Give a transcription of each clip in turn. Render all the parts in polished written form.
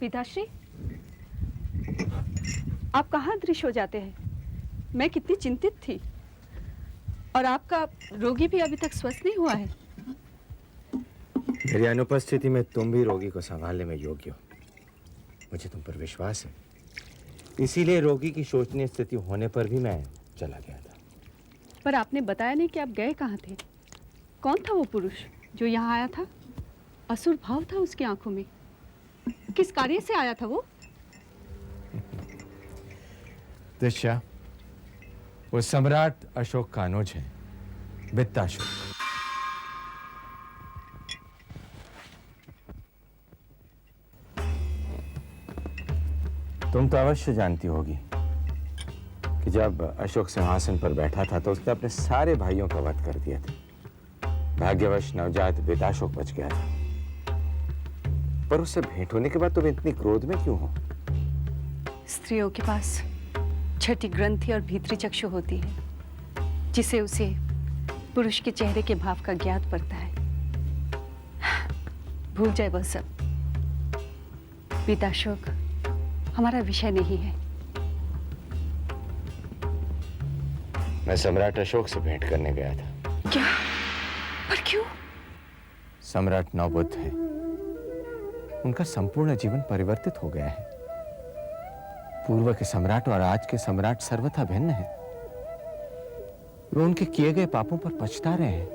पिताश्री, आप कहाँ दृश्य हो जाते हैं? मैं कितनी चिंतित थी। और आपका रोगी भी अभी तक स्वस्थ नहीं हुआ है। मेरी अनुपस्थिति में तुम भी रोगी को संभालने में योग्य हो, मुझे तुम पर विश्वास है। इसीलिए रोगी की शोचनीय स्थिति होने पर भी मैं चला गया था। पर आपने बताया नहीं कि आप गए कहाँ थे। कौन था वो पुरुष जो यहाँ आया था? असुर भाव था उसकी आंखों में। किस कार्य से आया था वो? दृश्या, वो सम्राट अशोक का अनुज है, वित्ताशोक। तुम तो अवश्य जानती होगी कि जब अशोक सिंहासन पर बैठा था तो उसने अपने सारे भाइयों का वध कर दिया था। भाग्यवश नवजात वित्ताशोक बच गया था। पर उससे भेंट होने के बाद तुम इतनी क्रोध में क्यों हो? स्त्रियों के पास छठी ग्रंथि और भीतरी चक्षु होती है, जिसे उसे पुरुष के चेहरे के भाव का ज्ञात पड़ता है। भूल जाए वह सब। वित्ताशोक हमारा विषय नहीं है। मैं सम्राट अशोक से भेंट करने गया था। क्या? पर क्यों? सम्राट नवबुद्ध है। उनका संपूर्ण जीवन परिवर्तित हो गया है। पूर्व के सम्राट और आज के सम्राट सर्वथा भिन्न है। वे उनके किए गए पापों पर पछता रहे हैं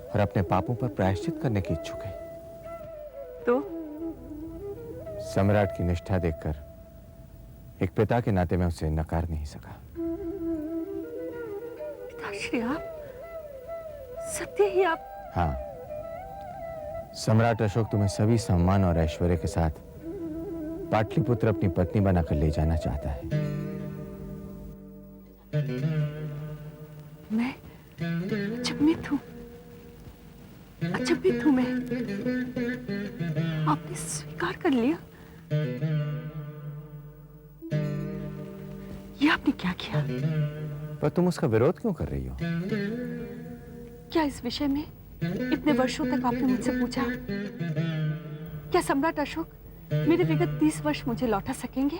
और अपने पापों पर प्रायश्चित करने के इच्छुक हैं। तो सम्राट की निष्ठा देखकर एक पिता के नाते मैं उसे नकार नहीं सका। पिताश्री, आप सत्य ही आप? हाँ, सम्राट अशोक तुम्हें सभी सम्मान और ऐश्वर्य के साथ पाटलिपुत्र अपनी पत्नी बनाकर ले जाना चाहता है। मैं अचंभित हूँ। अचंभित हूँ मैं। आपने स्वीकार कर लिया। ये आपने क्या किया? पर तुम उसका विरोध क्यों कर रही हो? क्या इस विषय में इतने वर्षों तक आपने मुझसे पूछा? क्या सम्राट अशोक मेरे विगत 30 वर्ष मुझे लौटा सकेंगे?